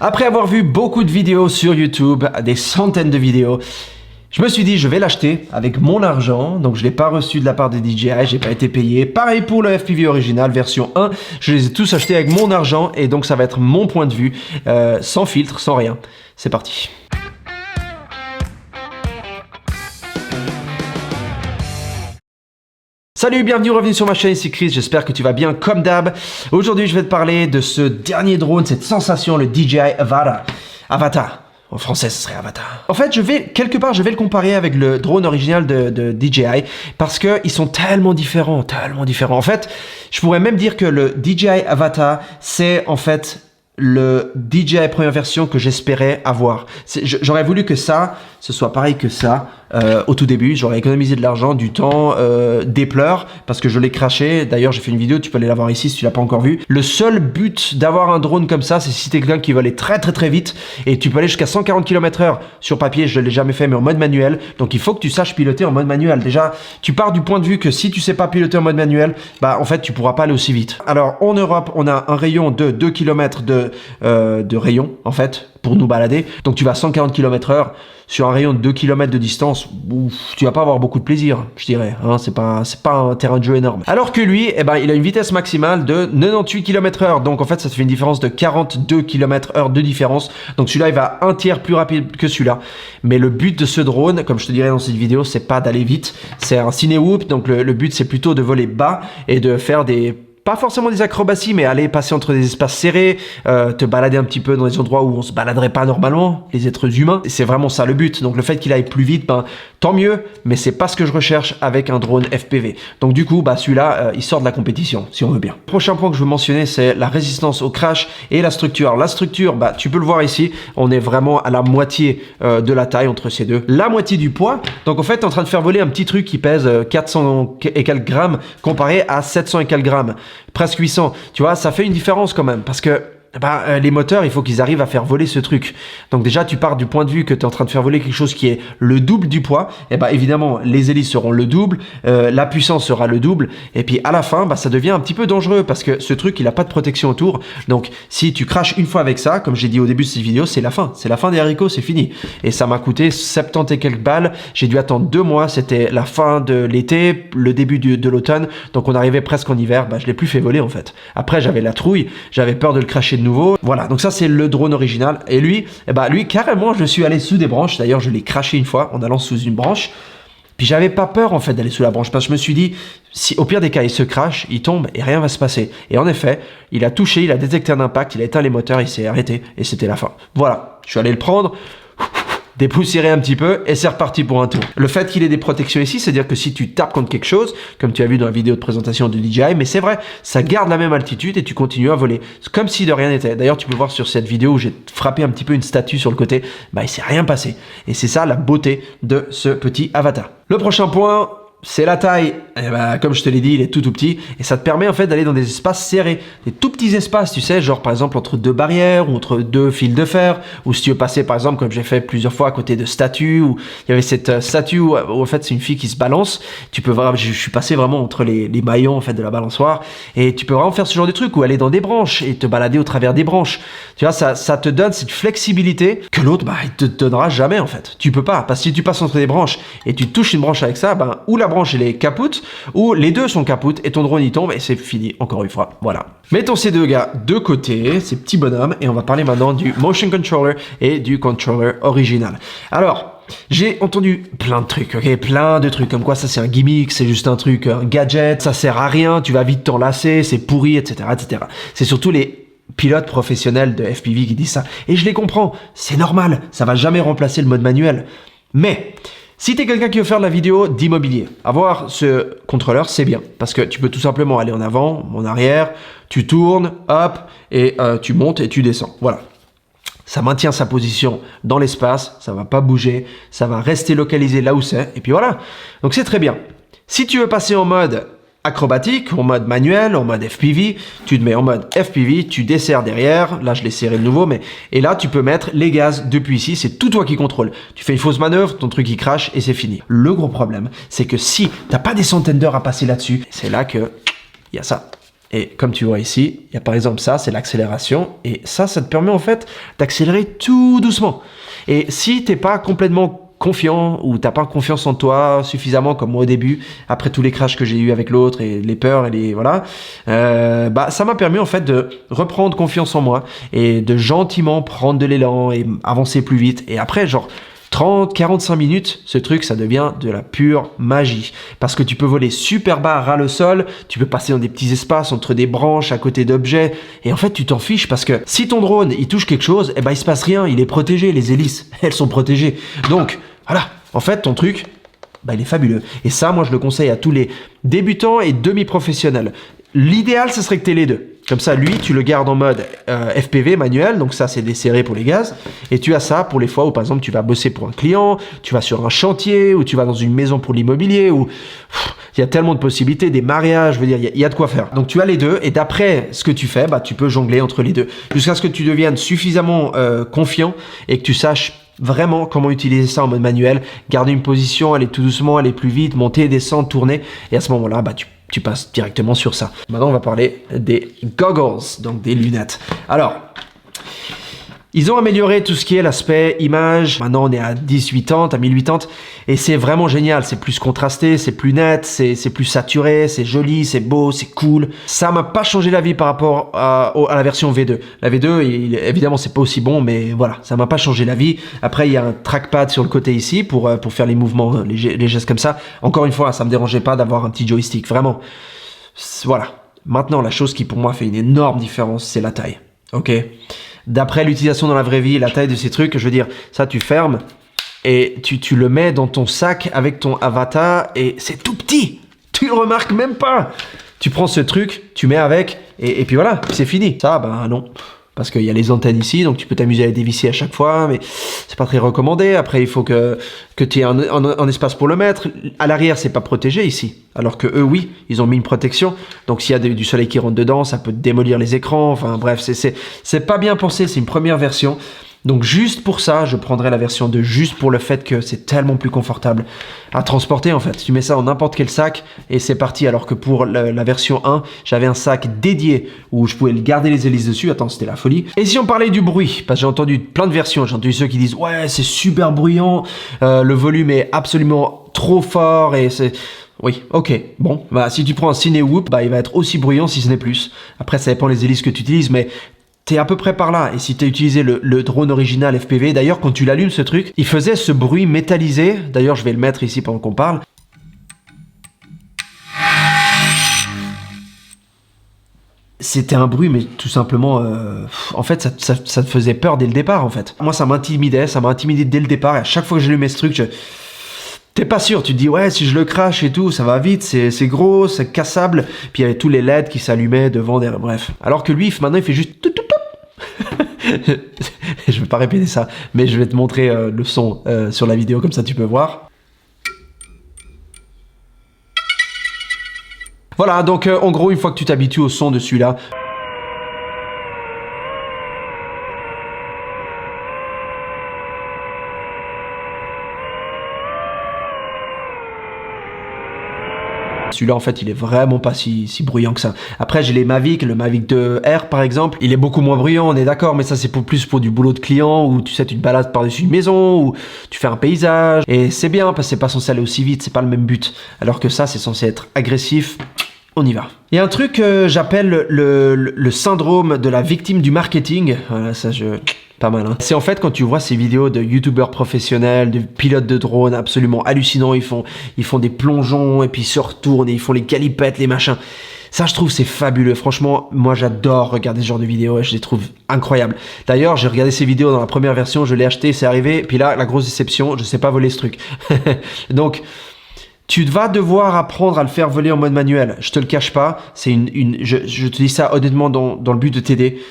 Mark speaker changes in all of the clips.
Speaker 1: Après avoir vu beaucoup de vidéos sur YouTube, des centaines de vidéos, je me suis dit je vais l'acheter avec mon argent. Donc je l'ai pas reçu de la part de DJI, j'ai pas été payé. Pareil pour le FPV original version 1, je les ai tous achetés avec mon argent et donc ça va être mon point de vue, sans filtre, sans rien. C'est parti. Salut, bienvenue sur ma chaîne, ici Chris, j'espère que tu vas bien comme d'hab. Aujourd'hui je vais te parler de ce dernier drone, cette sensation, le DJI Avata. En français ce serait Avatar. En fait je vais le comparer avec le drone original de DJI parce qu'ils sont tellement différents. En fait je pourrais même dire que le DJI Avata c'est en fait le DJI première version que j'espérais avoir. J'aurais voulu que ça, ce soit pareil que ça au tout début. J'aurais économisé de l'argent, du temps, des pleurs, parce que je l'ai craché. D'ailleurs, j'ai fait une vidéo, tu peux aller la voir ici si tu l'as pas encore vu. Le seul but d'avoir un drone comme ça, c'est si t'es quelqu'un qui veut aller très vite, et tu peux aller jusqu'à 140 km/h sur papier, je l'ai jamais fait, mais en mode manuel. Donc il faut que tu saches piloter en mode manuel. Déjà, tu pars du point de vue que si tu sais pas piloter en mode manuel, bah en fait, tu pourras pas aller aussi vite. Alors, en Europe, on a un rayon de 2 km de rayon, en fait, pour nous balader. Donc tu vas à 140 km/h sur un rayon de 2 km de distance, ouf, tu vas pas avoir beaucoup de plaisir, je dirais. Hein, c'est pas un terrain de jeu énorme. Alors que lui, eh ben, il a une vitesse maximale de 98 km/h. Donc en fait, ça te fait une différence de 42 km/h de différence. Donc celui-là, il va un tiers plus rapide que celui-là. Mais le but de ce drone, comme je te dirais dans cette vidéo, c'est pas d'aller vite. C'est un ciné-whoop. Donc le but, c'est plutôt de voler bas et de faire pas forcément des acrobaties, mais aller passer entre des espaces serrés, te balader un petit peu dans des endroits où on se baladerait pas normalement, les êtres humains. C'est vraiment ça le but. Donc le fait qu'il aille plus vite, ben tant mieux, mais c'est pas ce que je recherche avec un drone FPV. Donc du coup, bah celui-là, il sort de la compétition, si on veut bien. Prochain point que je veux mentionner, c'est la résistance au crash et la structure. Alors, la structure, bah tu peux le voir ici, on est vraiment à la moitié de la taille entre ces deux, la moitié du poids. Donc en fait, t'es en train de faire voler un petit truc qui pèse 400 et quelques grammes comparé à 700 et quelques grammes. Presque 800, tu vois, ça fait une différence quand même, parce que les moteurs, il faut qu'ils arrivent à faire voler ce truc. Donc déjà, tu pars du point de vue que tu es en train de faire voler quelque chose qui est le double du poids. Et bah évidemment, les hélices seront le double, la puissance sera le double. Et puis à la fin, bah, ça devient un petit peu dangereux parce que ce truc, il a pas de protection autour. Donc si tu craches une fois avec ça, comme j'ai dit au début de cette vidéo, c'est la fin. C'est la fin des haricots, c'est fini. Et ça m'a coûté 70 et quelques balles. J'ai dû attendre 2 mois. C'était la fin de l'été, le début de l'automne. Donc on arrivait presque en hiver. Bah, je l'ai plus fait voler en fait. Après, j'avais la trouille. J'avais peur de le cracher nouveau. Voilà, donc ça c'est le drone original. Et lui, lui carrément, je suis allé sous des branches. D'ailleurs, je l'ai craché une fois en allant sous une branche. Puis j'avais pas peur en fait d'aller sous la branche parce que je me suis dit, si au pire des cas il se crache, il tombe et rien va se passer. Et en effet, il a touché, il a détecté un impact, il a éteint les moteurs, il s'est arrêté et c'était la fin. Voilà, je suis allé le prendre, dépoussiérer un petit peu et c'est reparti pour un tour. Le fait qu'il ait des protections ici, c'est-à-dire que si tu tapes contre quelque chose, comme tu as vu dans la vidéo de présentation de DJI, mais c'est vrai, ça garde la même altitude et tu continues à voler. C'est comme si de rien n'était. D'ailleurs, tu peux voir sur cette vidéo où j'ai frappé un petit peu une statue sur le côté, bah il s'est rien passé. Et c'est ça la beauté de ce petit Avatar. Le prochain point, c'est la taille. Et bah, comme je te l'ai dit, il est tout petit et ça te permet en fait d'aller dans des espaces serrés, des tout petits espaces, tu sais, genre par exemple entre 2 barrières ou entre 2 fils de fer, ou si tu veux passer par exemple comme j'ai fait plusieurs fois à côté de statues, où il y avait cette statue où en fait c'est une fille qui se balance, tu peux voir, je suis passé vraiment entre les maillons en fait de la balançoire et tu peux vraiment faire ce genre de truc ou aller dans des branches et te balader au travers des branches. Tu vois, ça te donne cette flexibilité que l'autre, bah il te donnera jamais en fait. Tu peux pas, parce que si tu passes entre des branches et tu touches une branche avec ça, ben ou la branche elle est capoute, ou les deux sont capoutes et ton drone y tombe et c'est fini encore une fois. Voilà. Mettons ces deux gars de côté, ces petits bonhommes, et on va parler maintenant du motion controller et du controller original. Alors, j'ai entendu plein de trucs, ok, plein de trucs comme quoi ça c'est un gimmick, c'est juste un truc, un gadget, ça sert à rien, tu vas vite t'enlacer, c'est pourri, etc., etc. C'est surtout les pilotes professionnels de FPV qui disent ça, et je les comprends, c'est normal, ça va jamais remplacer le mode manuel, mais si tu es quelqu'un qui veut faire de la vidéo d'immobilier, avoir ce contrôleur, c'est bien. Parce que tu peux tout simplement aller en avant, en arrière, tu tournes, hop, et tu montes et tu descends. Voilà. Ça maintient sa position dans l'espace, ça va pas bouger, ça va rester localisé là où c'est, et puis voilà. Donc c'est très bien. Si tu veux passer en mode acrobatique, en mode manuel, en mode FPV, tu te mets en mode FPV, tu desserres derrière, là je l'ai serré de nouveau, et là tu peux mettre les gaz depuis ici, c'est tout toi qui contrôle. Tu fais une fausse manœuvre, ton truc il crache et c'est fini. Le gros problème, c'est que si t'as pas des centaines d'heures à passer là-dessus, c'est là que il y a ça. Et comme tu vois ici, il y a par exemple ça, c'est l'accélération. Et ça te permet en fait d'accélérer tout doucement. Et si t'es pas complètement confiant ou t'as pas confiance en toi suffisamment comme moi au début, après tous les crashs que j'ai eu avec l'autre et les peurs et les voilà, ça m'a permis en fait de reprendre confiance en moi et de gentiment prendre de l'élan et avancer plus vite. Et après genre 30-45 minutes, ce truc, ça devient de la pure magie. Parce que tu peux voler super bas ras le sol, tu peux passer dans des petits espaces entre des branches, à côté d'objets, et en fait, tu t'en fiches parce que si ton drone, il touche quelque chose, eh ben, il se passe rien, il est protégé, les hélices, elles sont protégées. Donc, voilà, en fait, ton truc, il est fabuleux. Et ça, moi, je le conseille à tous les débutants et demi-professionnels. L'idéal, ce serait que tu aies les deux. Comme ça, lui, tu le gardes en mode FPV manuel, donc ça, c'est des serrés pour les gaz. Et tu as ça pour les fois où, par exemple, tu vas bosser pour un client, tu vas sur un chantier, ou tu vas dans une maison pour l'immobilier, ou il y a tellement de possibilités, des mariages, je veux dire, il y a de quoi faire. Donc, tu as les deux, et d'après ce que tu fais, tu peux jongler entre les deux, jusqu'à ce que tu deviennes suffisamment confiant et que tu saches vraiment comment utiliser ça en mode manuel, garder une position, aller tout doucement, aller plus vite, monter, descendre, tourner, et à ce moment-là, tu passes directement sur ça. Maintenant, on va parler des goggles, donc des lunettes. Alors, ils ont amélioré tout ce qui est l'aspect image. Maintenant, on est à 1080, à 1080, et c'est vraiment génial. C'est plus contrasté, c'est plus net, c'est plus saturé, c'est joli, c'est beau, c'est cool. Ça m'a pas changé la vie par rapport à la version V2. La V2, évidemment, c'est pas aussi bon, mais voilà, ça m'a pas changé la vie. Après, il y a un trackpad sur le côté ici pour faire les mouvements, les gestes comme ça. Encore une fois, ça me dérangeait pas d'avoir un petit joystick, vraiment. Voilà. Maintenant, la chose qui pour moi fait une énorme différence, c'est la taille. Ok. D'après l'utilisation dans la vraie vie, la taille de ces trucs, je veux dire, ça tu fermes et tu le mets dans ton sac avec ton avatar et c'est tout petit. Tu le remarques même pas. Tu prends ce truc, tu mets avec et puis voilà, c'est fini. Ça, non. Parce qu'il y a les antennes ici, donc tu peux t'amuser à les dévisser à chaque fois, mais c'est pas très recommandé. Après, il faut que tu aies un espace pour le mettre. À l'arrière, c'est pas protégé ici. Alors que eux, oui, ils ont mis une protection. Donc s'il y a du soleil qui rentre dedans, ça peut démolir les écrans. Enfin bref, c'est pas bien pensé, c'est une première version. Donc juste pour ça, je prendrais la version 2, juste pour le fait que c'est tellement plus confortable à transporter en fait. Tu mets ça dans n'importe quel sac et c'est parti. Alors que pour la version 1, j'avais un sac dédié où je pouvais garder les hélices dessus. Attends, c'était la folie. Et si on parlait du bruit, parce que j'ai entendu plein de versions, j'ai entendu ceux qui disent « Ouais, c'est super bruyant, le volume est absolument trop fort et c'est... » Oui, ok, bon, si tu prends un Cinewoop, il va être aussi bruyant si ce n'est plus. Après, ça dépend des hélices que tu utilises, mais... T'es à peu près par là, et si t'as utilisé le drone original FPV, d'ailleurs quand tu l'allumes ce truc, il faisait ce bruit métallisé, d'ailleurs je vais le mettre ici pendant qu'on parle. C'était un bruit mais tout simplement, en fait ça te faisait peur dès le départ en fait. Moi ça m'a intimidé dès le départ, et à chaque fois que j'allumais ce truc, t'es pas sûr, tu te dis ouais si je le crache et tout, ça va vite, c'est gros, c'est cassable, puis il y avait tous les LED qui s'allumaient devant, derrière, bref. Alors que lui maintenant il fait juste tout. Je vais pas répéter ça, mais je vais te montrer le son sur la vidéo, comme ça tu peux voir. Voilà, donc en gros, une fois que tu t'habitues au son de celui-là, celui-là, en fait, il est vraiment pas si bruyant que ça. Après, j'ai les Mavic, le Mavic 2R, par exemple. Il est beaucoup moins bruyant, on est d'accord, mais ça, c'est plus pour du boulot de client, où tu sais, tu te balades par-dessus une maison, ou tu fais un paysage. Et c'est bien, parce que c'est pas censé aller aussi vite, c'est pas le même but. Alors que ça, c'est censé être agressif. On y va. Il y a un truc que j'appelle le syndrome de la victime du marketing. Voilà, ça, pas mal, hein. C'est en fait quand tu vois ces vidéos de youtubeurs professionnels, de pilotes de drones absolument hallucinants, ils font des plongeons et puis ils se retournent et ils font les galipettes, les machins. Ça, je trouve, c'est fabuleux. Franchement, moi, j'adore regarder ce genre de vidéos et je les trouve incroyables. D'ailleurs, j'ai regardé ces vidéos dans la première version, je l'ai acheté, c'est arrivé. Puis là, la grosse déception, je sais pas voler ce truc. Donc, tu vas devoir apprendre à le faire voler en mode manuel. Je te le cache pas. Je te dis ça honnêtement dans le but de t'aider.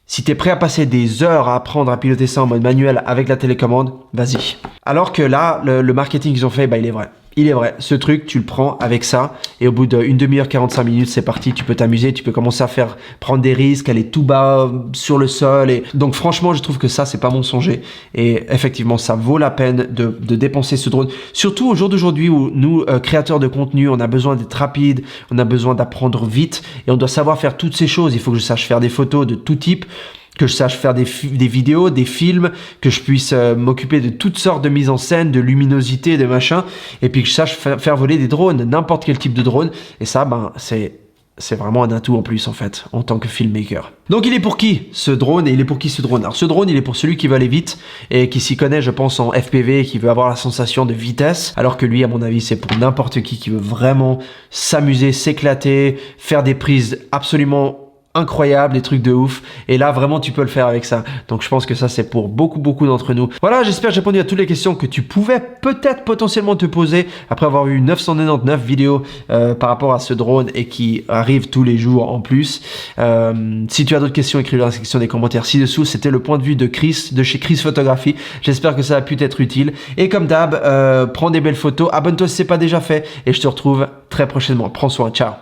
Speaker 1: Si tu es prêt à passer des heures à apprendre à piloter ça en mode manuel avec la télécommande, vas-y. Alors que là, le marketing qu'ils ont fait, il est vrai. il est vrai, ce truc, tu le prends avec ça, et au bout d'une demi-heure, 45 minutes, c'est parti, tu peux t'amuser, tu peux commencer à prendre des risques, aller tout bas sur le sol, et donc franchement, je trouve que ça, c'est pas mensonger, et effectivement, ça vaut la peine de dépenser ce drone, surtout au jour d'aujourd'hui où nous, créateurs de contenu, on a besoin d'être rapide, on a besoin d'apprendre vite, et on doit savoir faire toutes ces choses, il faut que je sache faire des photos de tout type, que je sache faire des vidéos, des films, que je puisse m'occuper de toutes sortes de mises en scène, de luminosité, de machin, et puis que je sache faire voler des drones, n'importe quel type de drone, et ça, ben, c'est vraiment un atout en plus, en fait, en tant que filmmaker. Donc, il est pour qui, ce drone, et il est pour qui, ce drone? Alors, ce drone, il est pour celui qui veut aller vite, et qui s'y connaît, je pense, en FPV, et qui veut avoir la sensation de vitesse, alors que lui, à mon avis, c'est pour n'importe qui veut vraiment s'amuser, s'éclater, faire des prises absolument incroyable, des trucs de ouf, et là vraiment tu peux le faire avec ça, donc je pense que ça c'est pour beaucoup d'entre nous. Voilà, j'espère que j'ai répondu à toutes les questions que tu pouvais peut-être potentiellement te poser après avoir vu 999 vidéos par rapport à ce drone et qui arrive tous les jours en plus. Si tu as d'autres questions, écris-le dans la section des commentaires ci-dessous. C'était le point de vue de Chris, de chez Chris Photographie. J'espère que ça a pu t'être utile, et comme d'hab, prends des belles photos, abonne-toi si c'est pas déjà fait, et je te retrouve très prochainement. Prends soin, ciao.